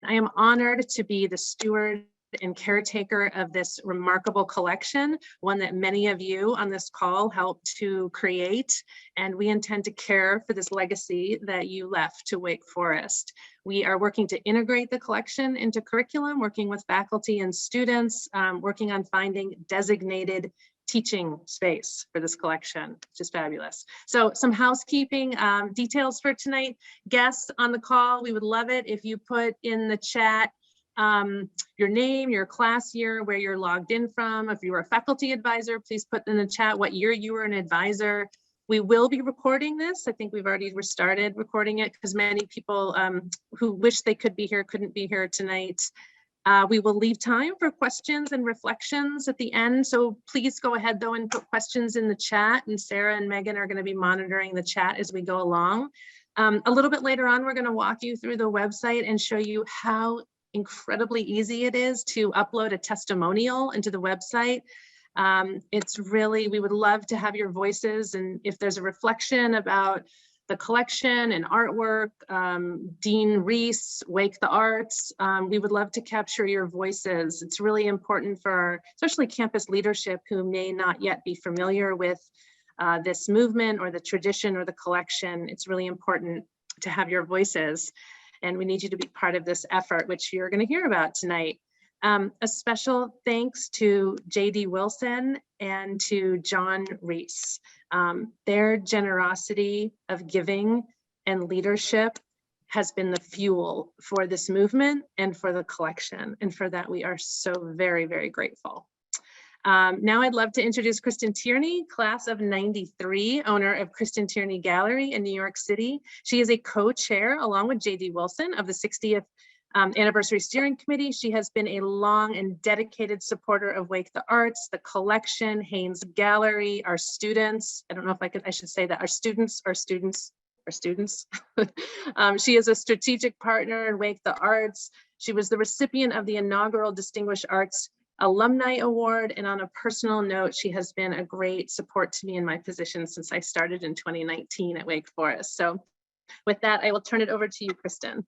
I am honored to be the steward and caretaker of this remarkable collection, one that many of you on this call helped to create, and we intend to care for this legacy that you left to Wake Forest. We are working to integrate the collection into curriculum, working with faculty and students, working on finding designated teaching space for this collection, which is fabulous. So some housekeeping details for tonight. Guests on the call, we would love it if you put in the chat your name, your class year, where you're logged in from. If you were a faculty advisor, please put in the chat what year you were an advisor. We will be recording this. I think we've already started recording it because many people who wish they could be here couldn't be here tonight. We will leave time for questions and reflections at the end. So please go ahead though and put questions in the chat, and Sarah and Megan are going to be monitoring the chat as we go along. A little bit later on, we're going to walk you through the website and show you how incredibly easy it is to upload a testimonial into the website. It's really, we would love to have your voices, and if there's a reflection about the collection and artwork, Dean Reece, Wake the Arts, we would love to capture your voices. It's really important for our, especially campus leadership who may not yet be familiar with this movement or the tradition or the collection. It's really important to have your voices, and we need you to be part of this effort, which you're going to hear about tonight. A special thanks to J.D. Wilson and to John Reece. Their generosity of giving and leadership has been the fuel for this movement and for the collection. And for that, we are so very, very grateful. Now I'd love to introduce Cristin Tierney, class of '93, owner of Cristin Tierney Gallery in New York City. She is a co-chair along with J.D. Wilson of the 60th Anniversary Steering Committee. She has been a long and dedicated supporter of Wake the Arts, the collection, Haynes Gallery, our students. I don't know if I should say that, our students. She is a strategic partner in Wake the Arts. She was the recipient of the inaugural Distinguished Arts Alumni Award, and on a personal note, she has been a great support to me in my position since I started in 2019 at Wake Forest. So with that, I will turn it over to you, Cristin.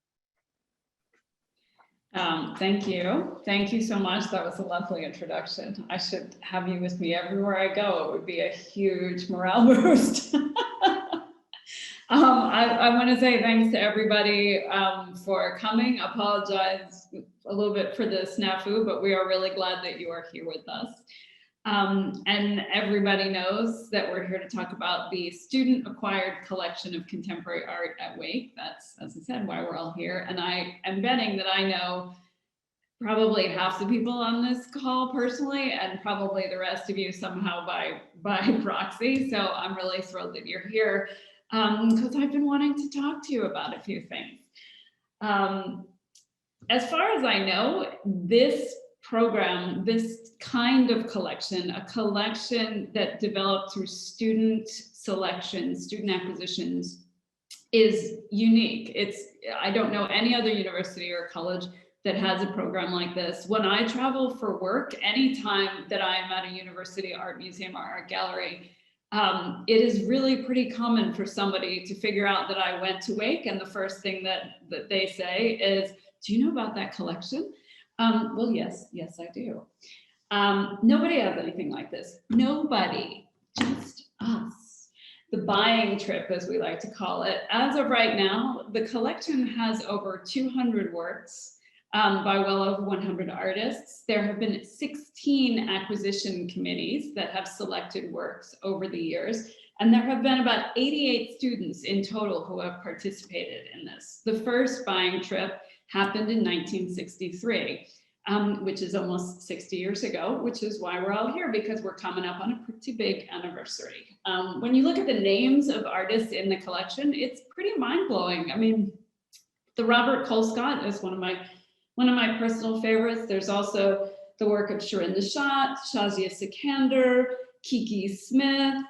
Thank you. Thank you so much. That was a lovely introduction. I should have you with me everywhere I go. It would be a huge morale boost. I want to say thanks to everybody for coming. I apologize a little bit for the snafu, but we are really glad that you are here with us. And everybody knows that we're here to talk about the student-acquired collection of contemporary art at Wake. That's, as I said, why we're all here. And I am betting that I know probably half the people on this call personally, and probably the rest of you somehow by proxy. So I'm really thrilled that you're here because I've been wanting to talk to you about a few things. As far as I know, this program, this kind of collection, a collection that developed through student selection, student acquisitions, is unique. I don't know any other university or college that has a program like this. When I travel for work, anytime that I am at a university art museum or art gallery, it is really pretty common for somebody to figure out that I went to Wake, and the first thing that they say is, do you know about that collection? Well, yes, I do. Nobody has anything like this. Nobody, just us. The buying trip, as we like to call it. As of right now, the collection has over 200 works by well over 100 artists. There have been 16 acquisition committees that have selected works over the years, and there have been about 88 students in total who have participated in this. The first buying trip happened in 1963, which is almost 60 years ago, which is why we're all here, because we're coming up on a pretty big anniversary. When you look at the names of artists in the collection, it's pretty mind-blowing. I mean, the Robert Colescott is one of my personal favorites. There's also the work of Shirin Nishat, Shazia Sikander, Kiki Smith,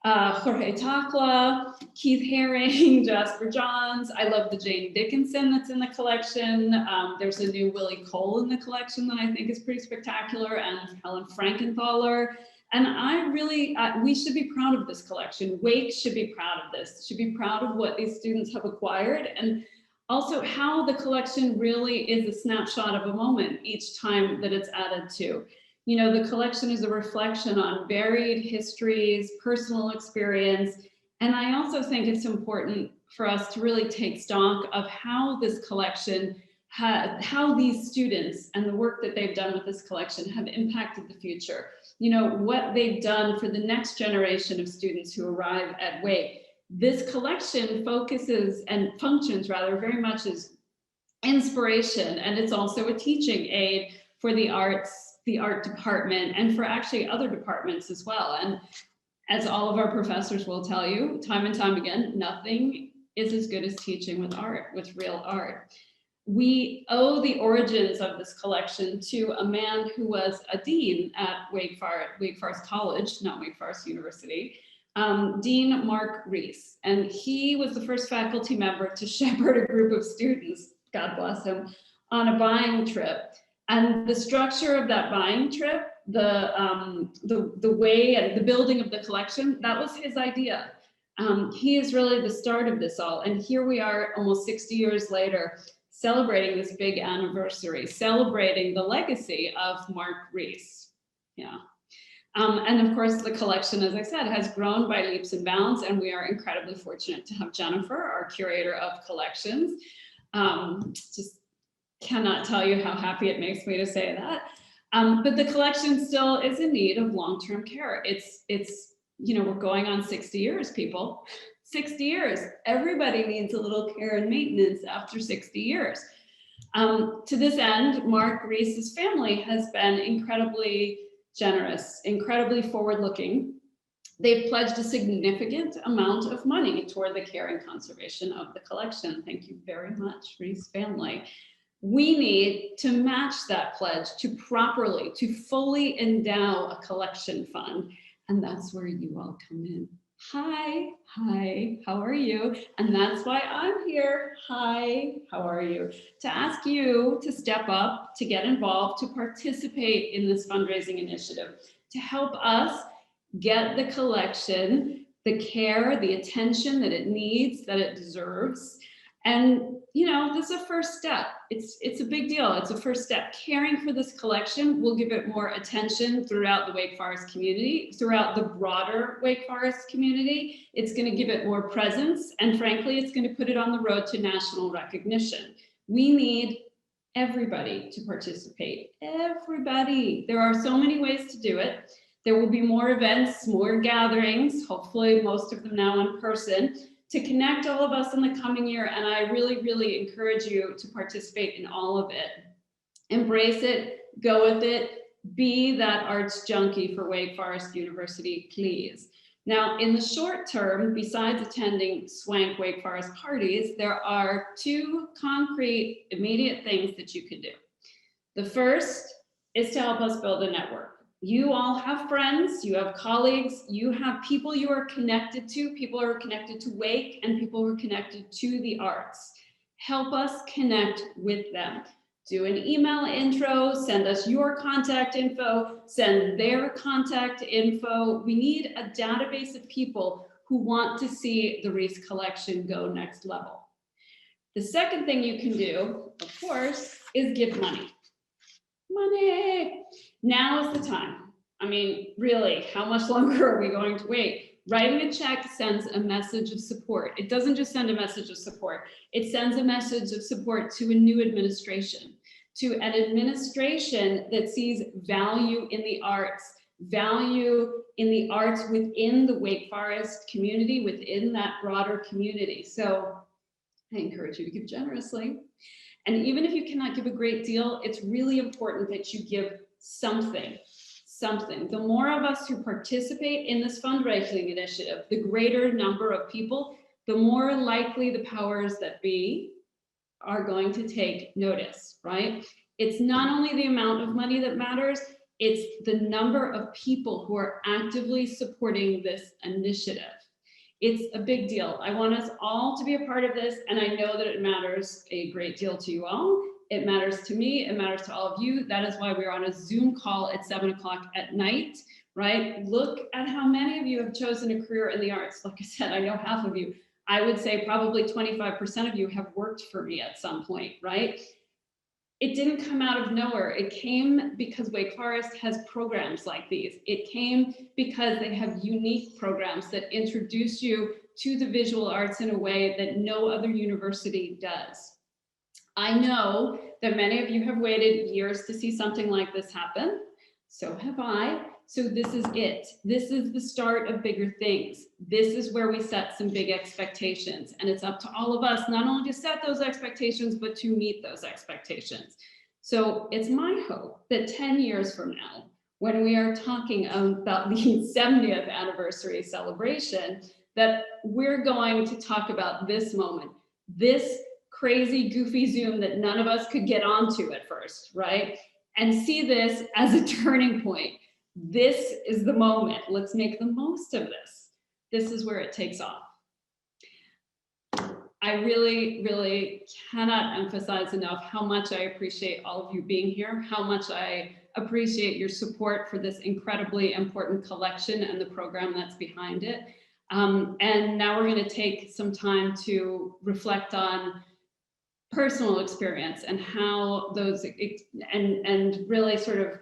Jorge Takla, Keith Haring, Jasper Johns. I love the Jane Dickinson that's in the collection. There's a new Willie Cole in the collection that I think is pretty spectacular, and Helen Frankenthaler. And I really, we should be proud of this collection. Wake should be proud of this, should be proud of what these students have acquired. And Also, how the collection really is a snapshot of a moment each time that it's added to. You know, the collection is a reflection on varied histories, personal experience, and I also think it's important for us to really take stock of how this collection, how these students and the work that they've done with this collection have impacted the future. You know, what they've done for the next generation of students who arrive at Wake. This collection focuses and functions rather very much as inspiration, and it's also a teaching aid for the arts, the art department, and for actually other departments as well. And as all of our professors will tell you time and time again, nothing is as good as teaching with art, with real art. We owe the origins of this collection to a man who was a dean at Wake Forest College, not Wake Forest University, Dean Mark Reece. And he was the first faculty member to shepherd a group of students, God bless him, on a buying trip. And the structure of that buying trip, the way and the building of the collection, that was his idea. He is really the start of this all. And here we are almost 60 years later, celebrating this big anniversary, celebrating the legacy of Mark Reece. Yeah. And of course, the collection, as I said, has grown by leaps and bounds, and we are incredibly fortunate to have Jennifer, our curator of collections. Just cannot tell you how happy it makes me to say that. But the collection still is in need of long-term care. It's, you know, we're going on 60 years, people. 60 years. Everybody needs a little care and maintenance after 60 years. To this end, Mark Reece's family has been incredibly generous, incredibly forward-looking. They've pledged a significant amount of money toward the care and conservation of the collection. Thank you very much, Reece family. We need to match that pledge to properly, to fully endow a collection fund. And that's where you all come in. Hi, how are you? And that's why I'm here. Hi, how are you? To ask you to step up, to get involved, to participate in this fundraising initiative, to help us get the collection the care, the attention that it needs, that it deserves. And, you know, this is a first step. It's a big deal. It's a first step. Caring for this collection will give it more attention throughout the Wake Forest community, throughout the broader Wake Forest community. It's going to give it more presence. And frankly, it's going to put it on the road to national recognition. We need everybody to participate. Everybody. There are so many ways to do it. There will be more events, more gatherings, hopefully most of them now in person, to connect all of us in the coming year. And I really, really encourage you to participate in all of it. Embrace it, go with it, be that arts junkie for Wake Forest University, please. Now, in the short term, besides attending swank Wake Forest parties, there are two concrete, immediate things that you can do. The first is to help us build a network. You all have friends, you have colleagues, you have people you are connected to, people who are connected to Wake, and people who are connected to the arts. Help us connect with them. Do an email intro, send us your contact info, send their contact info. We need a database of people who want to see the Reece Collection go next level. The second thing you can do, of course, is give money. Money. Now is the time. I mean, really, how much longer are we going to wait? Writing a check sends a message of support. It doesn't just send a message of support. It sends a message of support to a new administration, to an administration that sees value in the arts within the Wake Forest community, within that broader community. So I encourage you to give generously. And even if you cannot give a great deal, it's really important that you give something. The more of us who participate in this fundraising initiative, the greater number of people, the more likely the powers that be are going to take notice, right? It's not only the amount of money that matters, it's the number of people who are actively supporting this initiative. It's a big deal. I want us all to be a part of this, and I know that it matters a great deal to you all. It matters to me, it matters to all of you. That is why we're on a Zoom call at 7 o'clock at night, right? Look at how many of you have chosen a career in the arts. Like I said, I know half of you. I would say probably 25% of you have worked for me at some point, right? It didn't come out of nowhere. It came because Wake Forest has programs like these. It came because they have unique programs that introduce you to the visual arts in a way that no other university does. I know that many of you have waited years to see something like this happen. So have I. So this is it. This is the start of bigger things. This is where we set some big expectations. And it's up to all of us not only to set those expectations, but to meet those expectations. So it's my hope that 10 years from now, when we are talking about the 70th anniversary celebration, that we're going to talk about this moment, this crazy, goofy Zoom that none of us could get onto at first, right? And see this as a turning point. This is the moment. Let's make the most of this. This is where it takes off. I really, really cannot emphasize enough how much I appreciate all of you being here, how much I appreciate your support for this incredibly important collection and the program that's behind it. And now we're going to take some time to reflect on personal experience and how those, and really sort of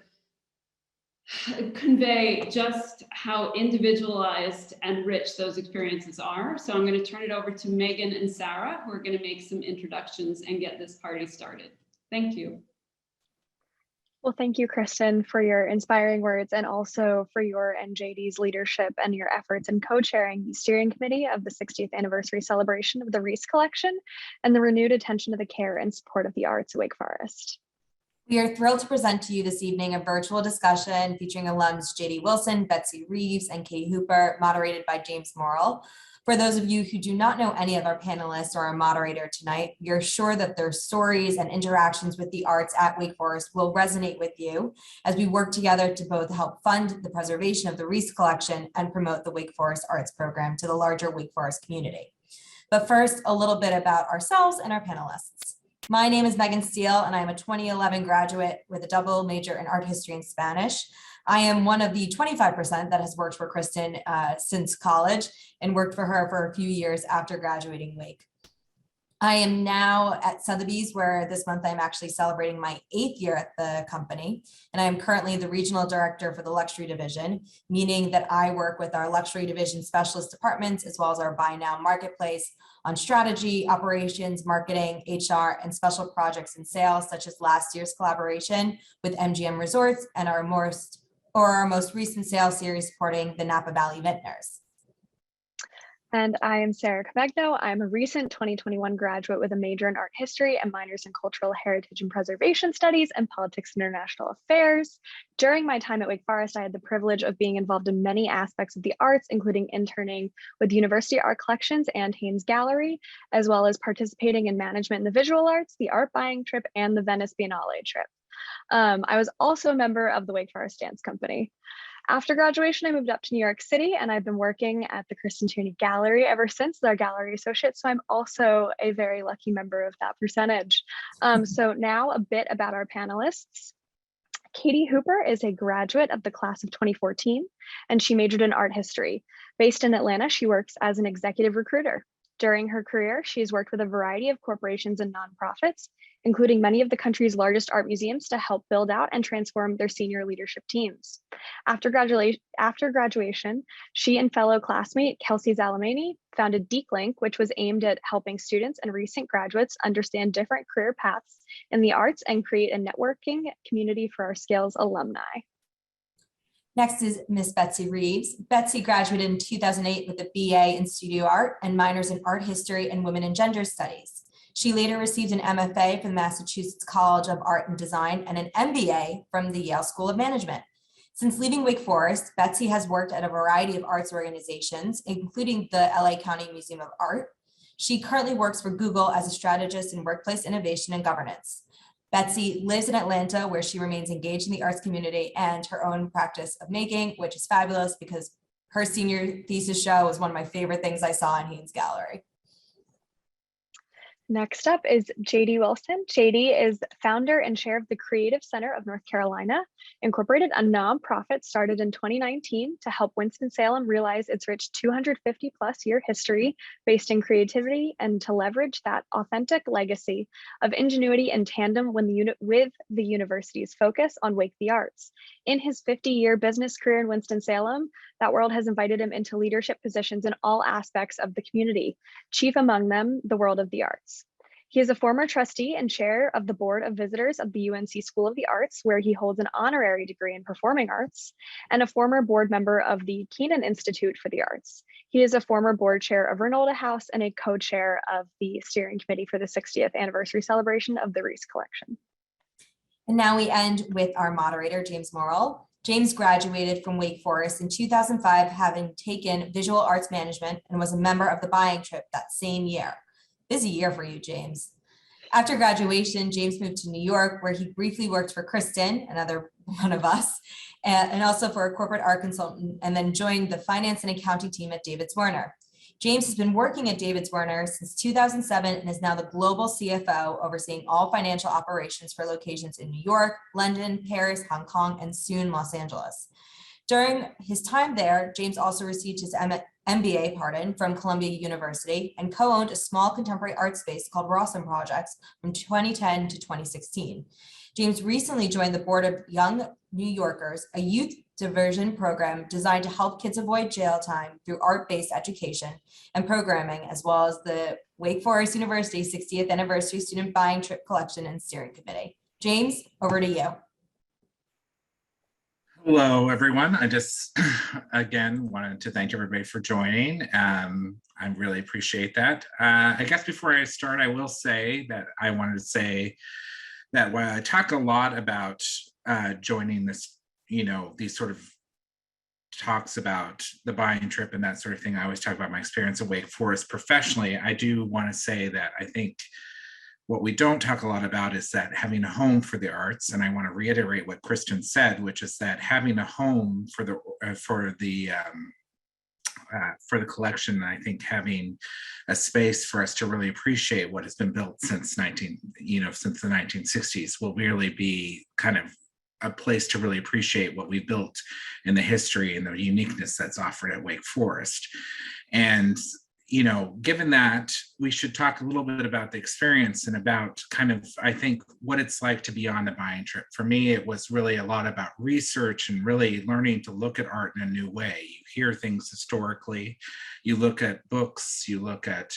convey just how individualized and rich those experiences are. So I'm going to turn it over to Meaghan and Sarah, who are going to make some introductions and get this party started. Thank you. Well, thank you, Cristin, for your inspiring words and also for your and JD's leadership and your efforts in co-chairing the steering committee of the 60th anniversary celebration of the Reece Collection and the renewed attention to the care and support of the arts at Wake Forest. We are thrilled to present to you this evening a virtual discussion featuring alums JD Wilson, Betsy Reeves, and Katie Hooper, moderated by James Morrill. For those of you who do not know any of our panelists or our moderator tonight, we are sure that their stories and interactions with the arts at Wake Forest will resonate with you as we work together to both help fund the preservation of the Reece Collection and promote the Wake Forest Arts Program to the larger Wake Forest community. But first, a little bit about ourselves and our panelists. My name is Meaghan Steele, and I am a 2011 graduate with a double major in art history and Spanish. I am one of the 25% that has worked for Cristin since college and worked for her for a few years after graduating Wake. I am now at Sotheby's, where this month I'm actually celebrating my 8th year at the company, and I am currently the regional director for the luxury division, meaning that I work with our luxury division specialist departments as well as our buy now marketplace on strategy, operations, marketing, HR, and special projects and sales, such as last year's collaboration with MGM Resorts and our most recent sales series supporting the Napa Valley Vintners. And I am Sarah Comegno. I'm a recent 2021 graduate with a major in art history and minors in cultural heritage and preservation studies and politics and international affairs. During my time at Wake Forest, I had the privilege of being involved in many aspects of the arts, including interning with University Art Collections and Haynes Gallery, as well as participating in management in the visual arts, the art buying trip, and the Venice Biennale trip. I was also a member of the Wake Forest Dance Company. After graduation, I moved up to New York City, and I've been working at the Cristin Tierney Gallery ever since, their gallery associate. So I'm also a very lucky member of that percentage. So now a bit about our panelists. Katie Hooper is a graduate of the class of 2014, and she majored in art history. Based in Atlanta, she works as an executive recruiter. During her career, she has worked with a variety of corporations and nonprofits, including many of the country's largest art museums, to help build out and transform their senior leadership teams. After graduation, she and fellow classmate Kelsey Zalamani founded Deek Link, which was aimed at helping students and recent graduates understand different career paths in the arts and create a networking community for our Scales alumni. Next is Miss Betsy Reeves. Betsy graduated in 2008 with a BA in studio art and minors in art history and women and gender studies. She later received an MFA from the Massachusetts College of Art and Design and an MBA from the Yale School of Management. Since leaving Wake Forest, Betsy has worked at a variety of arts organizations, including the LA County Museum of Art. She currently works for Google as a strategist in workplace innovation and governance. Betsy lives in Atlanta, where she remains engaged in the arts community and her own practice of making, which is fabulous because her senior thesis show was one of my favorite things I saw in Haynes Gallery. Next up is JD Wilson. JD is founder and chair of the Creative Center of North Carolina, Incorporated, a nonprofit started in 2019 to help Winston-Salem realize its rich 250 plus year history based in creativity and to leverage that authentic legacy of ingenuity in tandem with the university's focus on Wake the Arts. In his 50-year business career in Winston-Salem, that world has invited him into leadership positions in all aspects of the community, chief among them, the world of the arts. He is a former trustee and chair of the board of visitors of the UNC School of the Arts, where he holds an honorary degree in performing arts, and a former board member of the Keenan Institute for the Arts. He is a former board chair of Reynolda House and a co-chair of the steering committee for the 60th anniversary celebration of the Reece Collection. And now we end with our moderator, James Morrill. James graduated from Wake Forest in 2005, having taken visual arts management, and was a member of the buying trip that same year. Busy year for you, James. After graduation, James moved to New York, where he briefly worked for Cristin, another one of us, and also for a corporate art consultant, and then joined the finance and accounting team at David Zwirner. James has been working at David Zwirner since 2007 and is now the global CFO, overseeing all financial operations for locations in New York, London, Paris, Hong Kong, and soon Los Angeles. During his time there, James also received his MBA from Columbia University and co-owned a small contemporary art space called Rawson Projects from 2010 to 2016. James recently joined the board of Young New Yorkers, a youth diversion program designed to help kids avoid jail time through art-based education and programming, as well as the Wake Forest University 60th Anniversary Student Buying Trip Collection and Steering Committee. James, over to you. Hello, everyone. I just, again, wanted to thank everybody for joining. I really appreciate that. I guess before I start, I will say that I wanted to say that when I talk a lot about joining this, these sort of talks about the buying trip and that sort of thing, I always talk about my experience at Wake Forest professionally. I do want to say that I think what we don't talk a lot about is that having a home for the arts, and I want to reiterate what Cristin said, which is that having a home for the collection, I think having a space for us to really appreciate what has been built since the 1960s will really be kind of a place to really appreciate what we built in the history and the uniqueness that's offered at Wake Forest. And given that, we should talk a little bit about the experience and about kind of, I think, what it's like to be on the buying trip. For me, it was really a lot about research and really learning to look at art in a new way. You hear things historically, you look at books, you look at,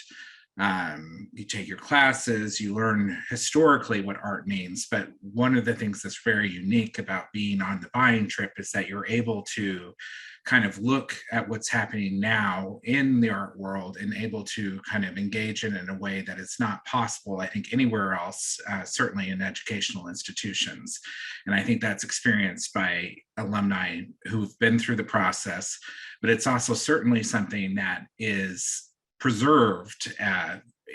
you take your classes, you learn historically what art means. But one of the things that's very unique about being on the buying trip is that you're able to kind of look at what's happening now in the art world and able to kind of engage in a way that is not possible, I think, anywhere else, certainly in educational institutions. And I think that's experienced by alumni who've been through the process, but it's also certainly something that is preserved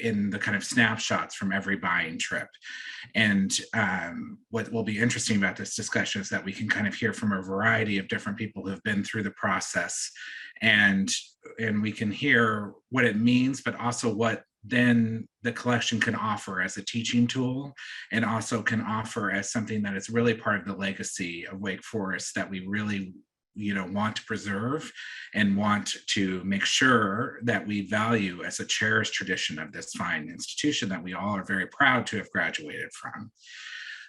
in the kind of snapshots from every buying trip. And what will be interesting about this discussion is that we can kind of hear from a variety of different people who have been through the process, and we can hear what it means, but also what then the collection can offer as a teaching tool, and also can offer as something that is really part of the legacy of Wake Forest that we really want to preserve and want to make sure that we value as a cherished tradition of this fine institution that we all are very proud to have graduated from.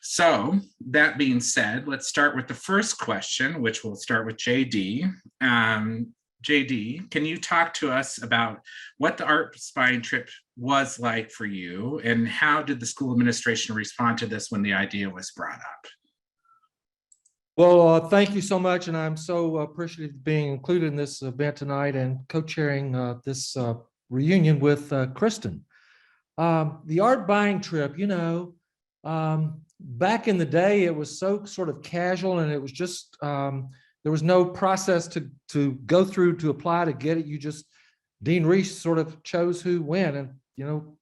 So that being said, let's start with the first question, which we'll start with JD. JD, can you talk to us about what the art buying trip was like for you, and how did the school administration respond to this when the idea was brought up? Well, thank you so much, and I'm so appreciative of being included in this event tonight and co-chairing this reunion with Cristin. The art buying trip, back in the day, it was so sort of casual, and it was just, there was no process to go through to apply to get it. Dean Reece sort of chose who went, and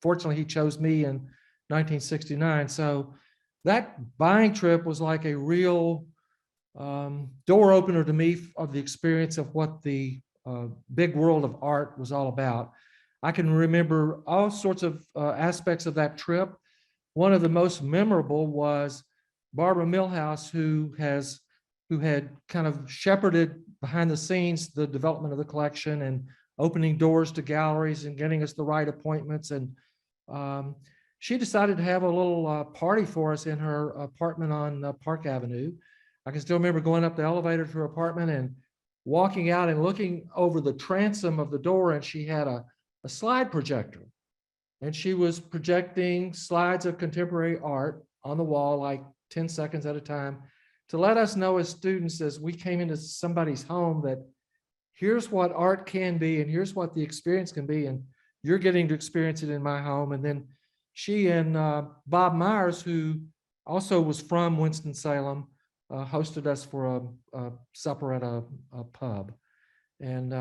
fortunately he chose me in 1969. So that buying trip was like a real door opener to me of the experience of what the big world of art was all about. I can remember all sorts of aspects of that trip. One of the most memorable was Barbara Millhouse, who had kind of shepherded behind the scenes the development of the collection and opening doors to galleries and getting us the right appointments. And she decided to have a little party for us in her apartment on Park Avenue. I can still remember going up the elevator to her apartment and walking out and looking over the transom of the door, and she had a slide projector. And she was projecting slides of contemporary art on the wall, like 10 seconds at a time, to let us know as students, as we came into somebody's home, that here's what art can be and here's what the experience can be, and you're getting to experience it in my home. And then she and Bob Myers, who also was from Winston-Salem, hosted us for a supper at a pub. And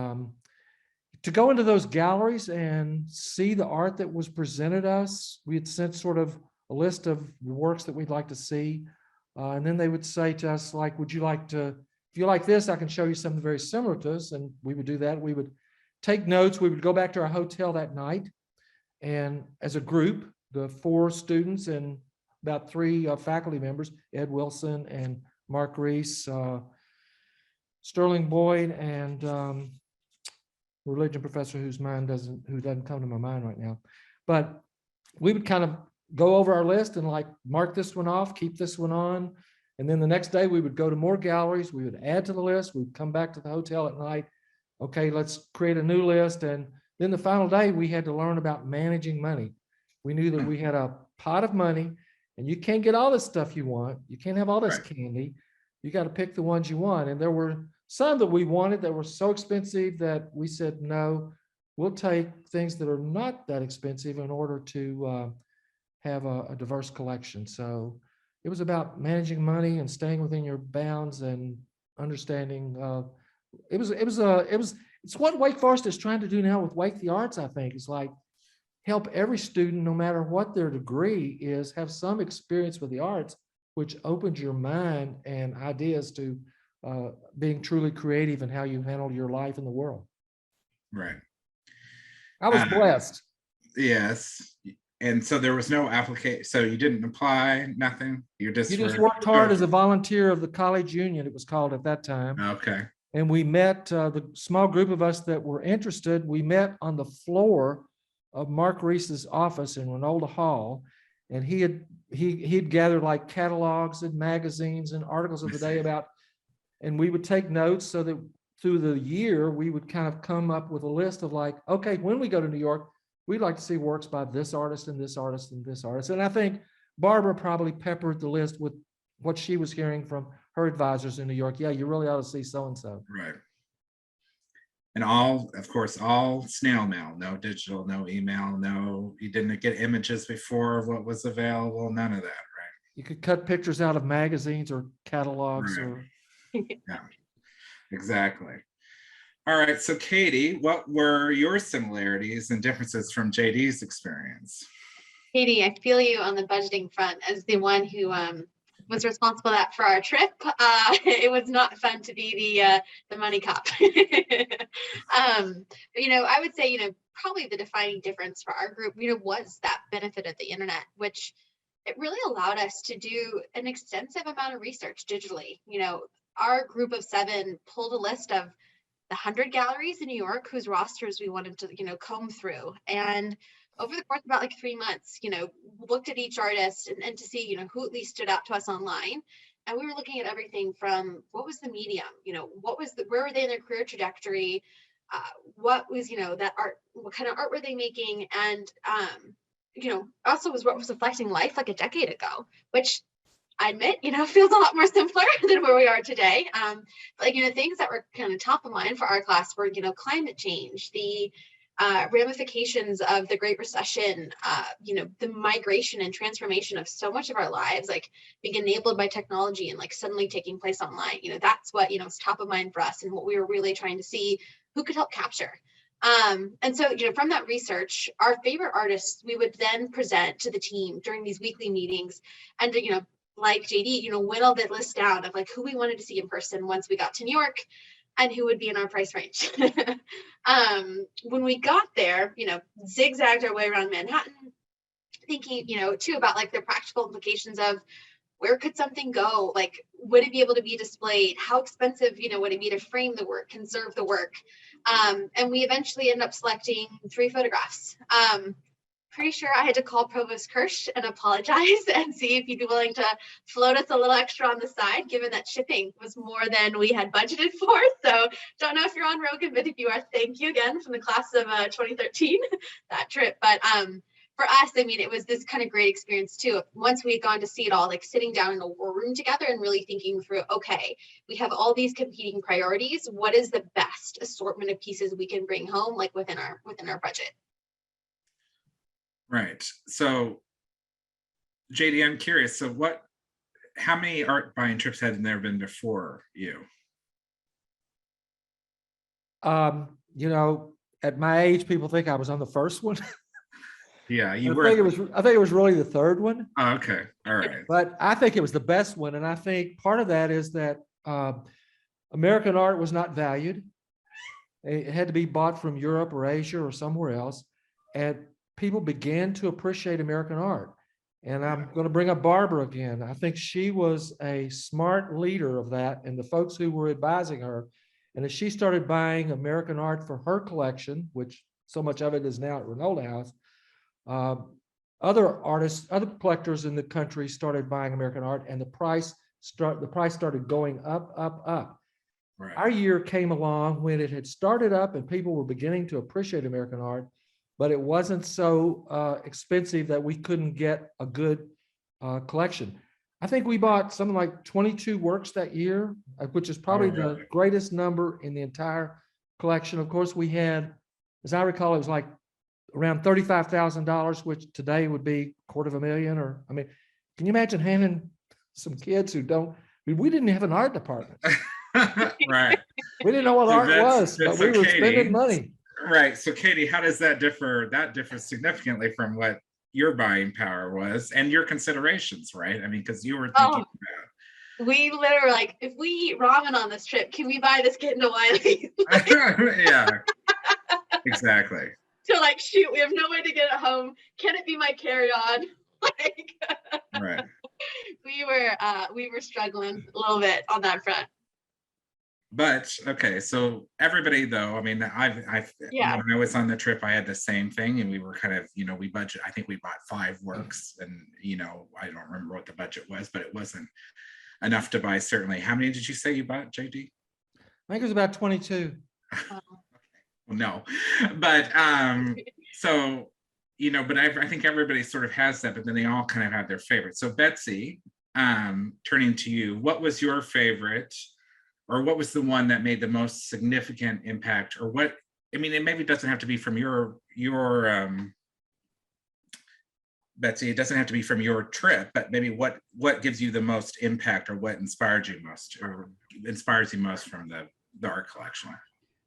to go into those galleries and see the art that was presented us, we had sent sort of a list of the works that we'd like to see. And then they would say to us, like, would you like to, if you like this, I can show you something very similar to us. And we would do that. We would take notes. We would go back to our hotel that night. And as a group, the 4 students and about 3 faculty members, Ed Wilson and Mark Reece, Sterling Boyd, and religion professor who doesn't come to my mind right now. But we would kind of go over our list and like mark this one off, keep this one on. And then the next day we would go to more galleries. We would add to the list. We'd come back to the hotel at night. Okay, let's create a new list. And then the final day we had to learn about managing money. We knew that we had a pot of money and you can't get all this stuff you want. You can't have all this candy. You got to pick the ones you want. And there were some that we wanted that were so expensive that we said, no, we'll take things that are not that expensive in order to have a diverse collection. So it was about managing money and staying within your bounds and understanding. It's what Wake Forest is trying to do now with Wake the Arts. I think it's like help every student, no matter what their degree is, have some experience with the arts, which opens your mind and ideas to being truly creative in how you handle your life in the world. Right. I was blessed. Yes. And so there was no application. So you didn't apply, nothing. You just worked hard as a volunteer of the college union, it was called at that time. Okay. And we met the small group of us that were interested. We met on the floor of Mark Reese's office in Renolda Hall, and he'd gathered like catalogs and magazines and articles of the day about, and we would take notes so that through the year we would kind of come up with a list of like, okay, when we go to New York, we'd like to see works by this artist and this artist and this artist. And I think Barbara probably peppered the list with what she was hearing from her advisors in New York. Yeah, you really ought to see so-and-so. Right. And all, of course, all snail mail, no digital, no email, no, you didn't get images before what was available, none of that, right? You could cut pictures out of magazines or catalogs. Right. Or yeah, exactly. All right, so Katie, what were your similarities and differences from JD's experience? Katie, I feel you on the budgeting front as the one who was responsible for our trip. It was not fun to be the money cop. But, I would say, probably the defining difference for our group, was that benefit of the internet, which it really allowed us to do an extensive amount of research digitally. Our group of 7 pulled a list of the 100 galleries in New York whose rosters we wanted to, comb through. And over the course of about 3 months, looked at each artist and to see, who at least stood out to us online. And we were looking at everything from what was the medium, where were they in their career trajectory? What was, that art, what kind of art were they making? And, also was what was reflecting life like a decade ago, which I admit, feels a lot more simpler than where we are today. But, things that were kind of top of mind for our class were, climate change, the ramifications of the Great Recession, the migration and transformation of so much of our lives, like being enabled by technology and like suddenly taking place online. That's what, is top of mind for us and what we were really trying to see who could help capture. And so, from that research, our favorite artists, we would then present to the team during these weekly meetings and, like JD, whittle that list down of like who we wanted to see in person once we got to New York. and who would be in our price range. When we got there, zigzagged our way around Manhattan, thinking, too, about like the practical implications of where could something go? Like, would it be able to be displayed? How expensive, would it be to frame the work, conserve the work? And we eventually ended up selecting 3 photographs. Pretty sure I had to call Provost Kirsch and apologize and see if he'd be willing to float us a little extra on the side, given that shipping was more than we had budgeted for. So don't know if you're on Rogan, but if you are, thank you again from the class of 2013, that trip. But for us, I mean, it was this kind of great experience too. Once we had gone to see it all, like sitting down in a war room together and really thinking through, okay, we have all these competing priorities. What is the best assortment of pieces we can bring home, like within our budget? Right. So JD, I'm curious. So how many art buying trips had there been before you? At my age, people think I was on the first one. Yeah, you I were. think it was really the third one. Oh, okay. All right. But I think it was the best one. And I think part of that is that American art was not valued. It had to be bought from Europe or Asia or somewhere else. And people began to appreciate American art. And I'm going to bring up Barbara again. I think she was a smart leader of that and the folks who were advising her. And as she started buying American art for her collection, which so much of it is now at Reynolda House, other artists, other collectors in the country started buying American art, and the price started going up, up, up. Right. Our year came along when it had started up and people were beginning to appreciate American art, but it wasn't so expensive that we couldn't get a good collection. I think we bought something like 22 works that year, which is probably the greatest number in the entire collection. Of course, we had, as I recall, it was like around $35,000, which today would be $250,000. Or, I mean, can you imagine handing some kids we didn't have an art department. Right. We didn't know what art was, but we were spending money. Right. So Katie, how does that differ? That differs significantly from what your buying power was and your considerations, right? I mean, because you were thinking about. We literally like, if we eat ramen on this trip, can we buy this kit in Hawaii? Yeah, exactly. So like, shoot, we have no way to get it home. Can it be my carry-on? Like, right. We were struggling a little bit on that front. But okay, so everybody though, I mean, when I was on the trip, I had the same thing, and we were kind of, we budget. I think we bought 5 works, and I don't remember what the budget was, but it wasn't enough to buy. Certainly, how many did you say you bought, JD? I think it was about 22. Well, no, but so but I think everybody sort of has that, but then they all kind of have their favorites. So Betsy, turning to you, what was your favorite? Or what was the one that made the most significant impact? Or what, I mean, it maybe doesn't have to be from your Betsy, it doesn't have to be from your trip, but maybe what gives you the most impact, or what inspired you most, or inspires you most from the art collection?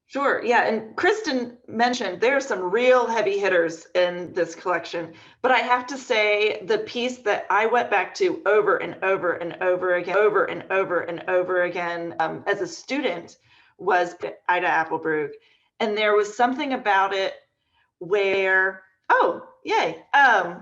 Sure, yeah, and Cristin mentioned there are some real heavy hitters in this collection, but I have to say the piece that I went back to over and over and over again, as a student was Ida Applebrug. And there was something about it where, yeah, I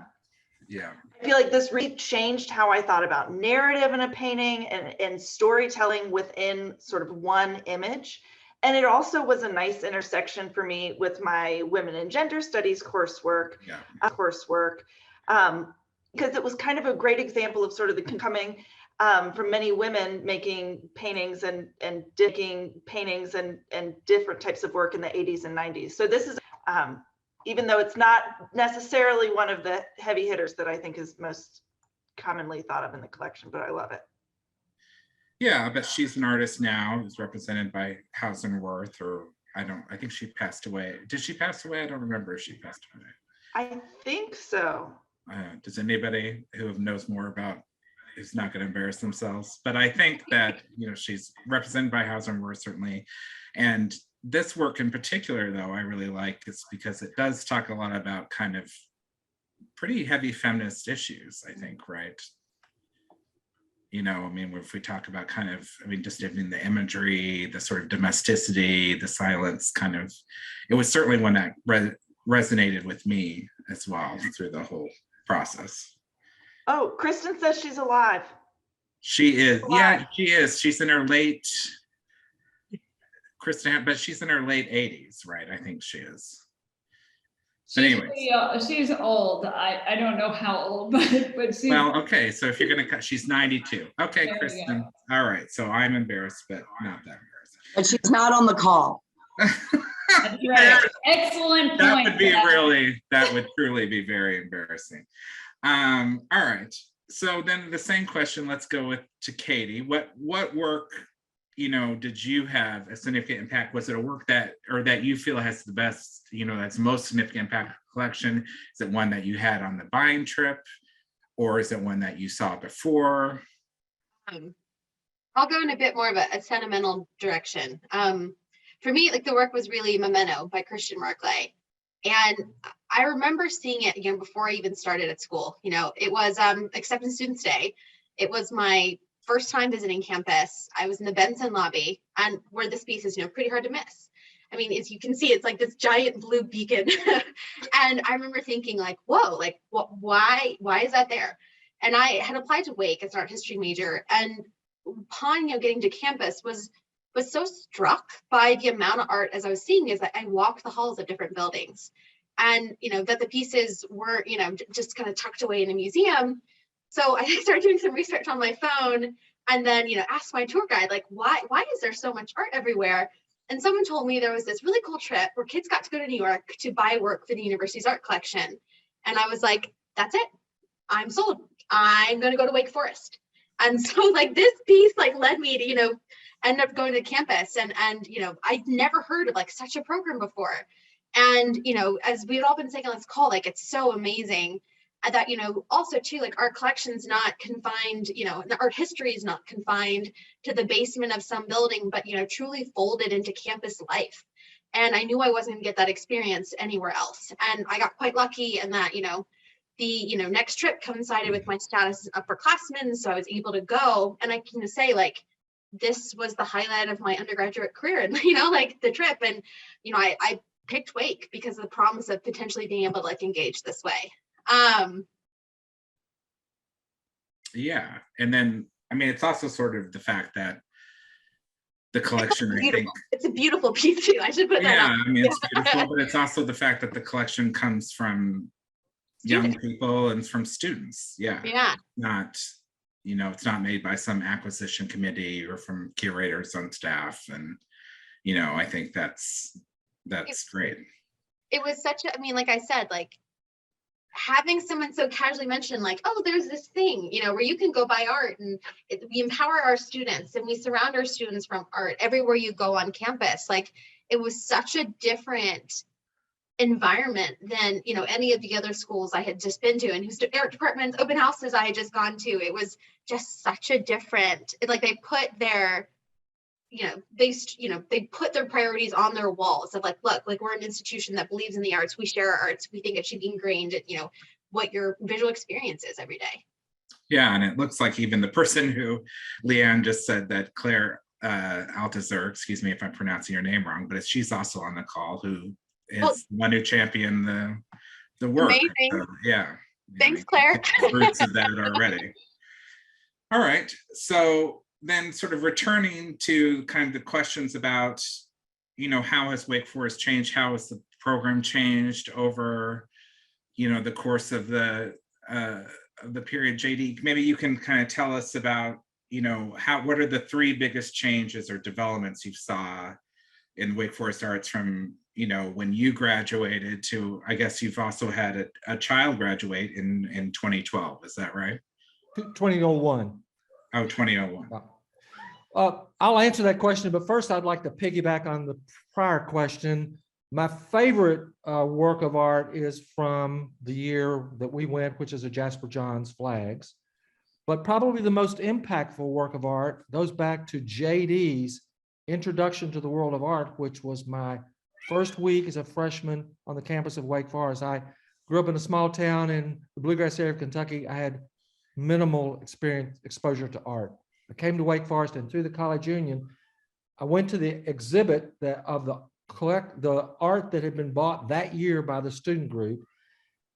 feel like this really changed how I thought about narrative in a painting and storytelling within sort of one image. And it also was a nice intersection for me with my women and gender studies coursework, because it was kind of a great example of sort of the coming from many women making paintings and different types of work in the 80s and 90s. So this is, even though it's not necessarily one of the heavy hitters that I think is most commonly thought of in the collection, but I love it. Yeah, but she's an artist now who's represented by Hauser & Wirth, or I think she passed away. Did she pass away? I don't remember if she passed away. I think so. Does anybody who knows more about, who's not going to embarrass themselves? But I think that, she's represented by Hauser & Wirth, certainly. And this work in particular, though, I really like, is because it does talk a lot about kind of pretty heavy feminist issues, I think, right? I mean, if we talk about kind of, I mean, just even the imagery, the sort of domesticity, the silence kind of, it was certainly one that resonated with me as well through the whole process. Oh, Cristin says she's alive. She is, yeah, she is. She's in her late, Cristin, but she's in her late 80s, right? I think she is. But anyways. She's old. I don't know how old, but she's. Well, okay. So if you're gonna cut, she's 92. Okay, Cristin. All right. So I'm embarrassed, but not that embarrassed. But she's not on the call. That's right. Excellent point. That would be that would truly be very embarrassing. All right. So then the same question, let's go to Katie. What work, did you have a significant impact? Was it a work that you feel has the best, that's most significant impact collection? Is it one that you had on the buying trip, or is it one that you saw before? I'll go in a bit more of a sentimental direction. For me, like, the work was really Memento by James Morrill. And I remember seeing it again before I even started at school. It was Acceptance Students Day. It was my first time visiting campus. I was in the Benson lobby, and where this piece is, pretty hard to miss. I mean, as you can see, it's like this giant blue beacon. And I remember thinking, like, whoa, like, why is that there? And I had applied to Wake as an art history major, and upon getting to campus was so struck by the amount of art as I was seeing, is that I walked the halls of different buildings, and that the pieces were just kind of tucked away in a museum. So I started doing some research on my phone, and then asked my tour guide, like, why is there so much art everywhere? And someone told me there was this really cool trip where kids got to go to New York to buy work for the university's art collection. And I was like, that's it, I'm sold. I'm going to go to Wake Forest. And so, like, this piece led me to end up going to campus, and I'd never heard of such a program before. And as we had all been saying on this call, it's so amazing that also too, art collection's not confined, the art history is not confined to the basement of some building, but truly folded into campus life. And I knew I wasn't gonna get that experience anywhere else, and I got quite lucky in that the next trip coincided with my status as upperclassman, so I was able to go. And I can say, this was the highlight of my undergraduate career, and the trip. And I picked Wake because of the promise of potentially being able to engage this way. Yeah, and then I mean, it's also sort of the fact that the collection, I think it's a beautiful piece too. I should put that out. I mean, it's beautiful, but it's also the fact that the collection comes from young people and from students. Yeah. Not, it's not made by some acquisition committee or from curators on staff. And I think that's great. It was such a, I mean, like I said, having someone so casually mention, oh, there's this thing, where you can go buy art, and we empower our students and we surround our students from art everywhere you go on campus. It was such a different environment than any of the other schools I had just been to, and whose art departments, open houses I had just gone to. It was just such a different, they put their they put their priorities on their walls of look, we're an institution that believes in the arts. We share our arts. We think it should be ingrained in, what your visual experience is every day. Yeah, and it looks like even the person who Leanne just said, that Claire Althusser, excuse me if I'm pronouncing your name wrong, but she's also on the call, who is the one who championed the work. Amazing. So, yeah. Thanks, Claire. Roots of that already. All right, so then sort of returning to kind of the questions about, how has Wake Forest changed? How has the program changed over, the course of the period? JD, maybe you can kind of tell us about, what are the three biggest changes or developments you saw in Wake Forest Arts from, when you graduated to, I guess you've also had a child graduate in 2012, is that right? 2001. Oh, 2001. I'll answer that question, but first I'd like to piggyback on the prior question. My favorite work of art is from the year that we went, which is a Jasper Johns Flags. But probably the most impactful work of art goes back to JD's Introduction to the World of Art, which was my first week as a freshman on the campus of Wake Forest. I grew up in a small town in the Bluegrass area of Kentucky. I had minimal exposure to art. I came to Wake Forest, and through the college union, I went to the exhibit of the art that had been bought that year by the student group.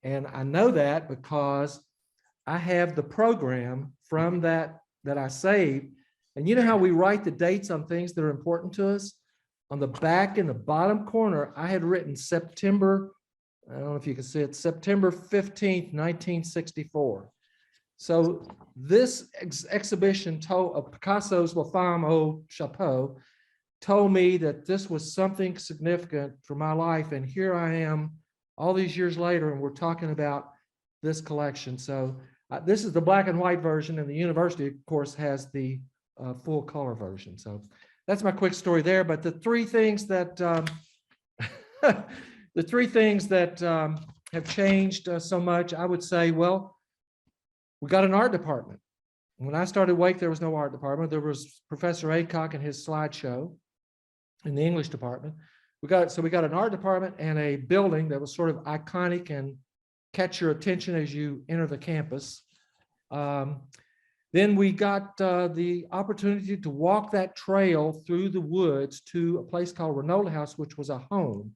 And I know that because I have the program from that I saved. And you know how we write the dates on things that are important to us? On the back in the bottom corner, I had written September, I don't know if you can see it, September 15th, 1964. So this exhibition of Picasso's La Femme au Chapeau told me that this was something significant for my life. And here I am all these years later, and we're talking about this collection. So this is the black and white version, and the university, of course, has the full color version. So that's my quick story there. But the three things that have changed so much, I would say, well, we got an art department. When I started Wake, there was no art department. There was Professor Aycock and his slideshow in the English department. We got an art department and a building that was sort of iconic and catch your attention as you enter the campus. Then we got the opportunity to walk that trail through the woods to a place called Reynolda House, which was a home.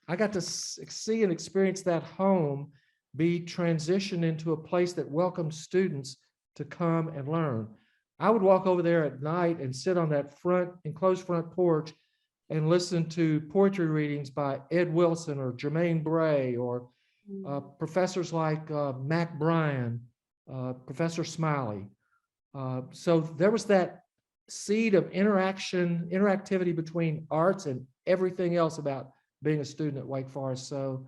I got to see and experience that home be transitioned into a place that welcomed students to come and learn. I would walk over there at night and sit on that enclosed front porch and listen to poetry readings by Ed Wilson or Jermaine Bray or professors like Mac Bryan, Professor Smiley. So there was that seed of interactivity between arts and everything else about being a student at Wake Forest. So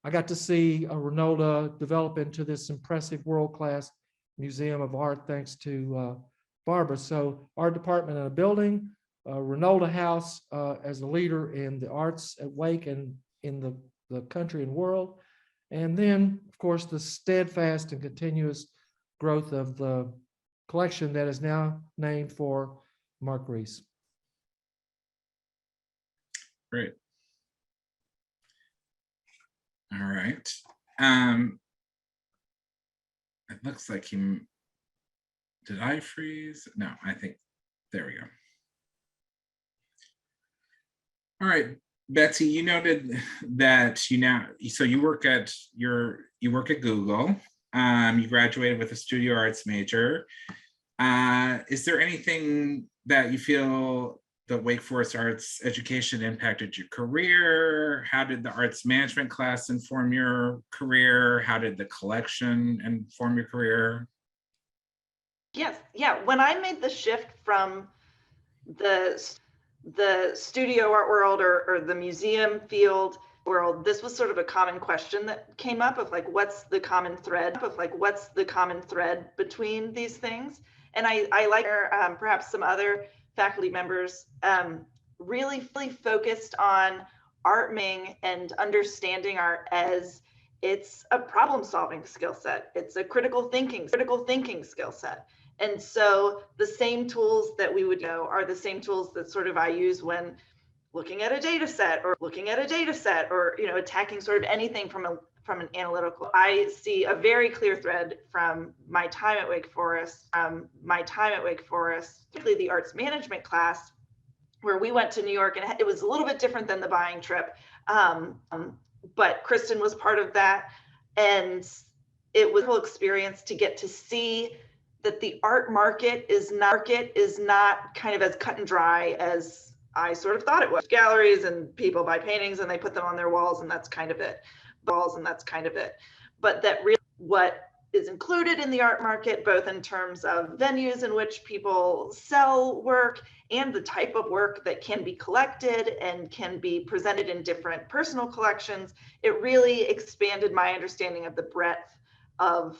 I got to see Reynolda develop into this impressive world-class museum of art thanks to Barbara. So art department in a building, Reynolda House as a leader in the arts at Wake and in the country and world. And then, of course, the steadfast and continuous growth of the collection that is now named for Mark Reece. Great. All right. It looks like did I freeze? No, I think, there we go. All right, Betsy, you noted that so you work at Google. You graduated with a studio arts major. Is there anything that you feel the Wake Forest arts education impacted your career? How did the arts management class inform your career? How did the collection inform your career? Yes, yeah. When I made the shift from the studio art world or the museum field world, this was sort of a common question that came up of like, what's the common thread between these things? And I like perhaps some other faculty members really focused on art making and understanding art as it's a problem-solving skill set. It's a critical thinking skill set. And so the same tools that we would know are the same tools that sort of I use when looking at a data set or attacking sort of anything from an analytical. I see a very clear thread from my time at Wake Forest, particularly the arts management class, where we went to New York, and it was a little bit different than the buying trip. But Cristin was part of that. And it was a whole experience to get to see that the art market is not kind of as cut and dry as I sort of thought it was. Galleries and people buy paintings and they put them on their walls, and that's kind of it. But that really what is included in the art market, both in terms of venues in which people sell work and the type of work that can be collected and can be presented in different personal collections, it really expanded my understanding of the breadth of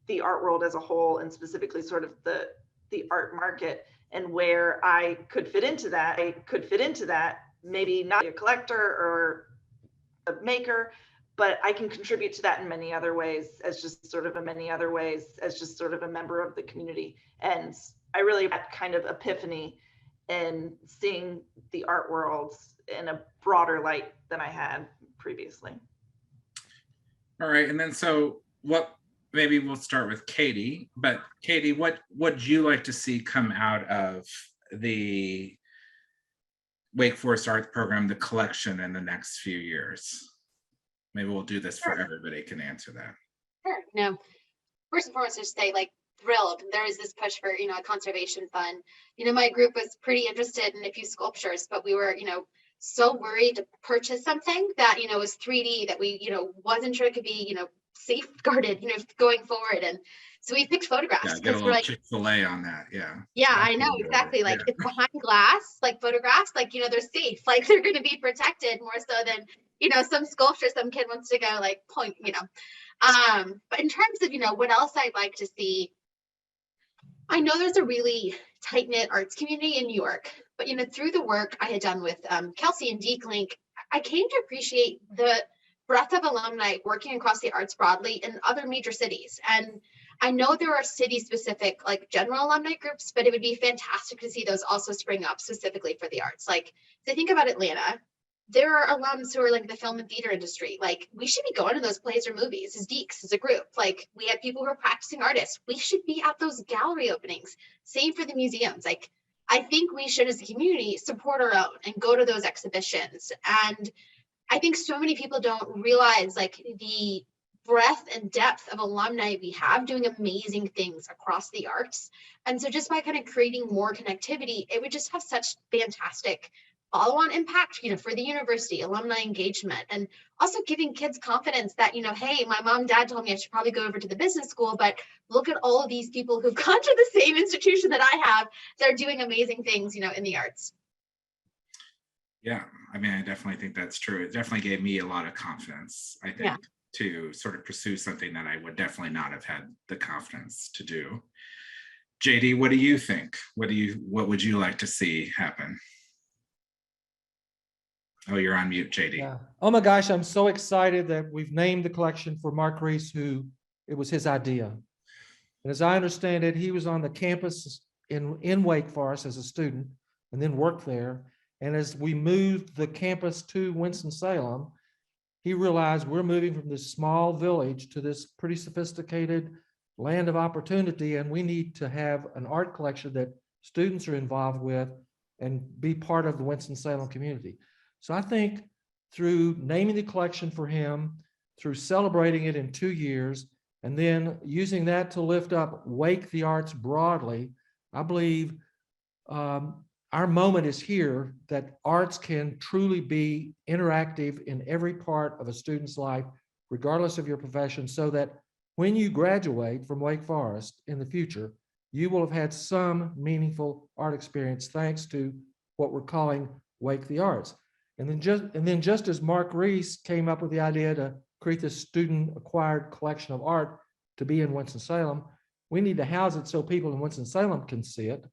the art world as a whole, and specifically sort of the art market and where I could fit into that. Maybe not a collector or a maker, but I can contribute to that in many other ways as just sort of a member of the community. And I really had that kind of epiphany in seeing the art world in a broader light than I had previously. All right, and then so what maybe we'll start with Katie, but Katie, what would you like to see come out of the Wake Forest Arts Program, the collection, in the next few years? Maybe we'll do this for everybody can answer that. Sure. No, first and foremost, just say like thrilled. There is this push for, a conservation fund. My group was pretty interested in a few sculptures, but we were, so worried to purchase something that, was 3D that we, wasn't sure it could be, safeguarded, going forward. And so we picked photographs. Yeah, get a little Chick-fil-A on that. Yeah. Yeah, I know, exactly. Like it's behind glass, like photographs, like, they're safe, like they're going to be protected more so than, some sculpture some kid wants to go like point, but in terms of, what else I'd like to see, I know there's a really tight-knit arts community in New York, but, through the work I had done with Kelsey and Deek Link, I came to appreciate the breadth of alumni working across the arts broadly in other major cities. And I know there are city-specific, like general alumni groups, but it would be fantastic to see those also spring up specifically for the arts. Like, so think about Atlanta. There are alums who are like the film and theater industry. Like, we should be going to those plays or movies as Deeks, as a group. Like, we have people who are practicing artists. We should be at those gallery openings. Same for the museums. Like, I think we should, as a community, support our own and go to those exhibitions. And I think so many people don't realize like the breadth and depth of alumni we have doing amazing things across the arts. And so just by kind of creating more connectivity, it would just have such fantastic follow-on impact, for the university, alumni engagement, and also giving kids confidence that, hey, my mom and dad told me I should probably go over to the business school, but look at all of these people who've gone to the same institution that I have. They're doing amazing things, in the arts. Yeah, I mean, I definitely think that's true. It definitely gave me a lot of confidence, I think, to sort of pursue something that I would definitely not have had the confidence to do. JD, what do you think? What would you like to see happen? Oh, you're on mute, JD. Yeah. Oh my gosh, I'm so excited that we've named the collection for Mark Reece, who it was his idea. And as I understand it, he was on the campus in Wake Forest as a student and then worked there. And as we moved the campus to Winston-Salem, he realized we're moving from this small village to this pretty sophisticated land of opportunity, and we need to have an art collection that students are involved with and be part of the Winston-Salem community. So I think through naming the collection for him, through celebrating it in 2 years, and then using that to lift up Wake the arts broadly, I believe our moment is here that arts can truly be interactive in every part of a student's life, regardless of your profession, so that when you graduate from Wake Forest in the future, you will have had some meaningful art experience thanks to what we're calling Wake the Arts. And then just as Mark Reece came up with the idea to create this student-acquired collection of art to be in Winston-Salem, we need to house it so people in Winston-Salem can see it.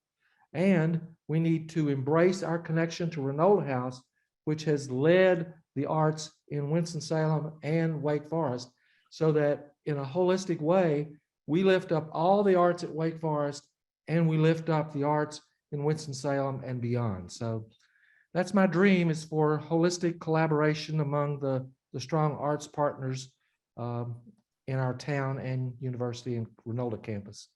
And we need to embrace our connection to Reynolda House, which has led the arts in Winston-Salem and Wake Forest, so that in a holistic way, we lift up all the arts at Wake Forest and we lift up the arts in Winston-Salem and beyond. So that's my dream, is for holistic collaboration among the strong arts partners in our town and university and Reynolda campus.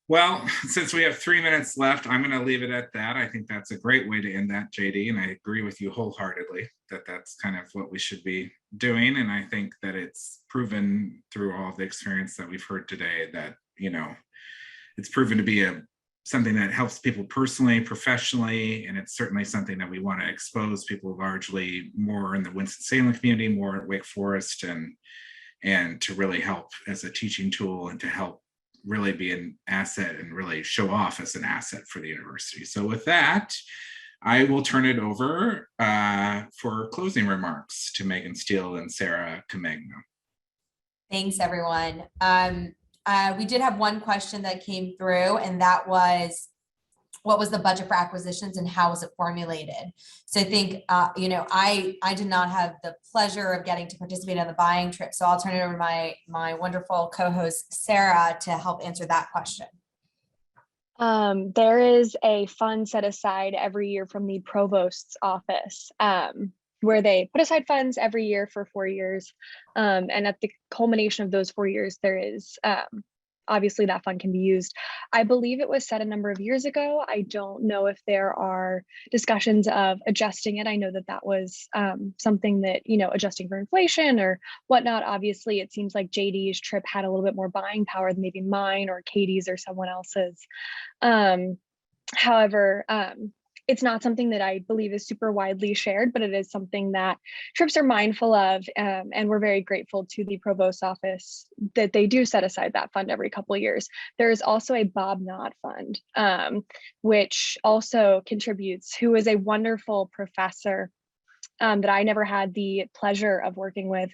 Well, since we have 3 minutes left, I'm going to leave it at that. I think that's a great way to end that, JD, and I agree with you wholeheartedly that that's kind of what we should be doing. And I think that it's proven through all of the experience that we've heard today that, it's proven to be something that helps people personally, professionally, and it's certainly something that we want to expose people largely more in the Winston-Salem community, more at Wake Forest, and to really help as a teaching tool and to help really be an asset and really show off as an asset for the university. So with that, I will turn it over for closing remarks to Meaghan Steele and Sarah Comegno. Thanks, everyone. We did have one question that came through, and that was, what was the budget for acquisitions and how was it formulated? So I think, I did not have the pleasure of getting to participate on the buying trip. So I'll turn it over to my wonderful co-host, Sarah, to help answer that question. There is a fund set aside every year from the provost's office where they put aside funds every year for 4 years. And at the culmination of those 4 years, there is obviously that fund can be used. I believe it was set a number of years ago. I don't know if there are discussions of adjusting it. I know that that was something that, you know, adjusting for inflation or whatnot. Obviously, it seems like JD's trip had a little bit more buying power than maybe mine or Katie's or someone else's. However, it's not something that I believe is super widely shared, but it is something that trips are mindful of, and we're very grateful to the Provost office that they do set aside that fund every couple of years. There is also a Bob Knott Fund, which also contributes, who is a wonderful professor that I never had the pleasure of working with,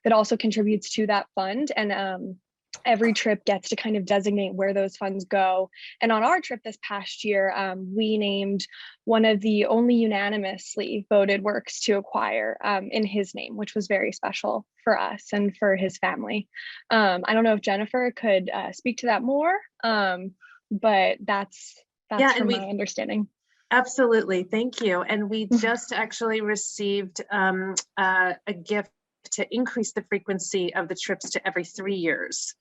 that also contributes to that fund. And every trip gets to kind of designate where those funds go. And on our trip this past year, we named one of the only unanimously voted works to acquire in his name, which was very special for us and for his family. I don't know if Jennifer could speak to that more, but that's from my understanding. Absolutely, thank you. And we just actually received a gift to increase the frequency of the trips to every 3 years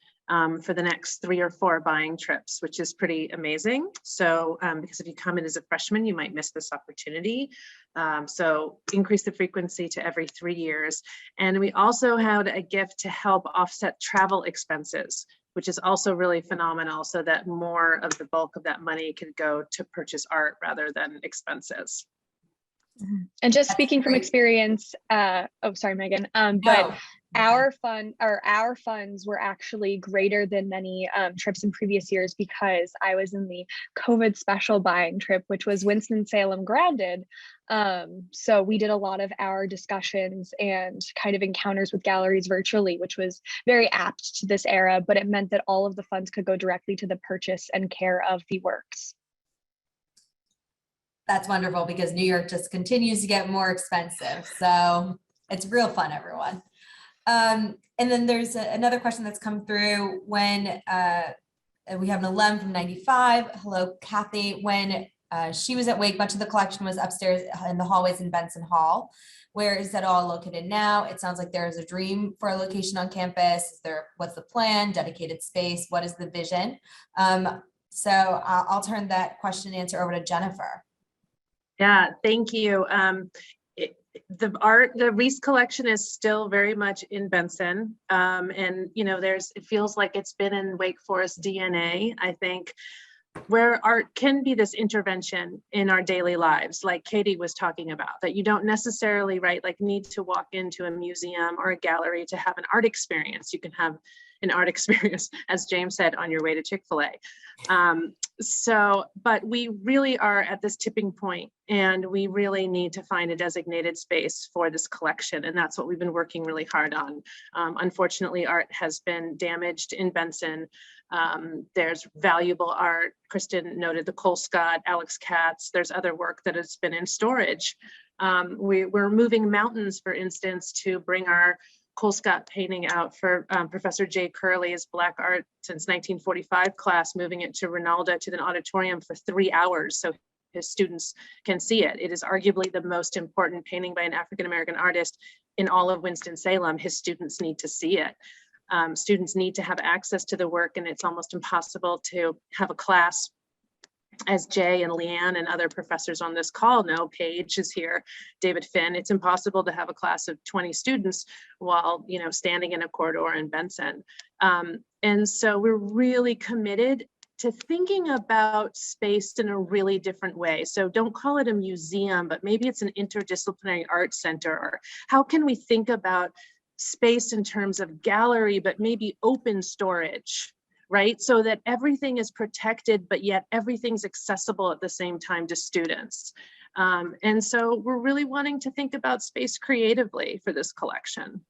for the next 3 or 4 buying trips, which is pretty amazing. So because if you come in as a freshman, you might miss this opportunity. So increase the frequency to every 3 years. And we also had a gift to help offset travel expenses, which is also really phenomenal, so that more of the bulk of that money could go to purchase art rather than expenses. And just speaking from experience, oh, sorry, Megan, but our funds were actually greater than many trips in previous years, because I was in the COVID special buying trip, which was Winston-Salem grounded. So we did a lot of our discussions and kind of encounters with galleries virtually, which was very apt to this era, but it meant that all of the funds could go directly to the purchase and care of the works. That's wonderful, because New York just continues to get more expensive. So it's real fun, everyone. And then there's another question that's come through when we have an alum from 95. Hello, Kathy. When she was at Wake, much of the collection was upstairs in the hallways in Benson Hall. Where is that all located now? It sounds like there is a dream for a location on campus. What's the plan? Dedicated space? What is the vision? So I'll turn that question and answer over to Jennifer. Yeah, thank you. The Reece Collection is still very much in Benson. And, you know, it feels like it's been in Wake Forest DNA, I think, where art can be this intervention in our daily lives, like Katie was talking about, that you don't necessarily, right, like need to walk into a museum or a gallery to have an art experience. You can have an art experience, as James said, on your way to Chick-fil-A. But we really are at this tipping point, and we really need to find a designated space for this collection. And that's what we've been working really hard on. Unfortunately, art has been damaged in Benson. There's valuable art. Cristin noted the Colescott, Alex Katz. There's other work that has been in storage. We're moving mountains, for instance, to bring our Colescott painting out for Professor Jay Curley's Black Art since 1945 class, moving it to Rinalda to the auditorium for 3 hours so his students can see it. It is arguably the most important painting by an African-American artist in all of Winston-Salem. His students need to see it. Students need to have access to the work, and it's almost impossible to have a class, as Jay and Leanne and other professors on this call know. Paige is here, David Finn. It's impossible to have a class of 20 students while, you know, standing in a corridor in Benson. And so we're really committed to thinking about space in a really different way. So don't call it a museum, but maybe it's an interdisciplinary art center. Or how can we think about space in terms of gallery, but maybe open storage, right? So that everything is protected, but yet everything's accessible at the same time to students. And so we're really wanting to think about space creatively for this collection.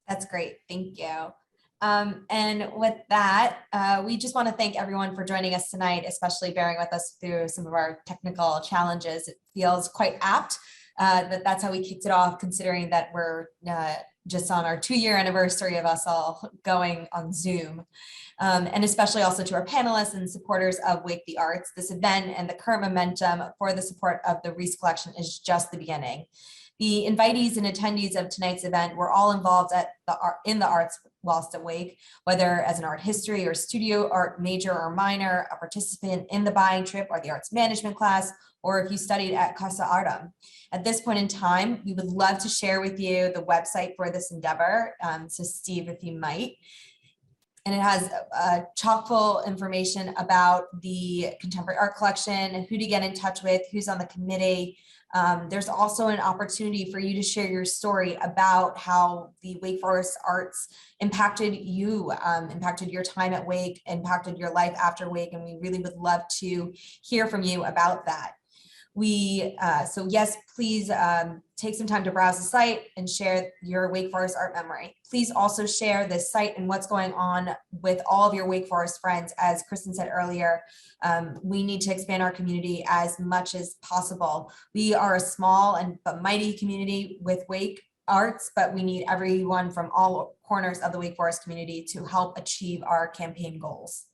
That's great, thank you. And with that, we just want to thank everyone for joining us tonight, especially bearing with us through some of our technical challenges. It feels quite apt that's how we kicked it off, considering that we're just on our 2-year anniversary of us all going on Zoom. And especially also to our panelists and supporters of Wake the Arts. This event and the current momentum for the support of the Reece Collection is just the beginning. The invitees and attendees of tonight's event were all involved in the arts whilst at Wake, whether as an art history or studio art major or minor, a participant in the buying trip or the arts management class, or if you studied at Casa Artem. At this point in time, we would love to share with you the website for this endeavor. So Steve, if you might. And it has chock full information about the contemporary art collection, who to get in touch with, who's on the committee. There's also an opportunity for you to share your story about how the Wake Forest arts impacted you, impacted your time at Wake, impacted your life after Wake, and we really would love to hear from you about that. So yes, please take some time to browse the site and share your Wake Forest art memory. Please also share this site and what's going on with all of your Wake Forest friends. As Cristin said earlier, we need to expand our community as much as possible. We are a small but mighty community with Wake arts, but we need everyone from all corners of the Wake Forest community to help achieve our campaign goals.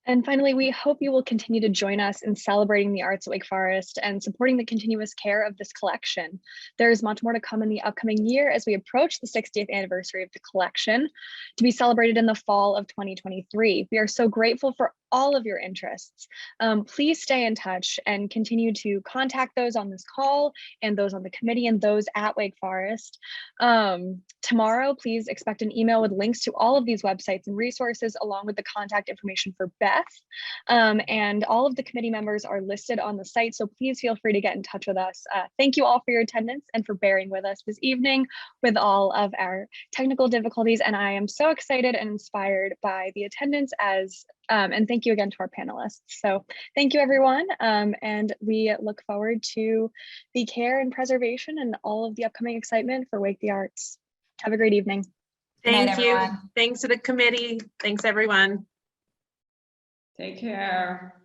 And finally, we hope you will continue to join us in celebrating the arts at Wake Forest and supporting the continuous care of this collection. There is much more to come in the upcoming year as we approach the 60th anniversary of the collection, to be celebrated in the fall of 2023. We are so grateful for all of your interests. Please stay in touch and continue to contact those on this call and those on the committee and those at Wake Forest. Tomorrow, please expect an email with links to all of these websites and resources, along with the contact information for Beth. And all of the committee members are listed on the site, so please feel free to get in touch with us. Thank you all for your attendance and for bearing with us this evening with all of our technical difficulties. And I am so excited and inspired by the attendance and thank you again to our panelists. So thank you, everyone. And we look forward to the care and preservation and all of the upcoming excitement for Wake the Arts. Have a great evening. Thank you. Thanks to the committee. Thanks, everyone. Take care.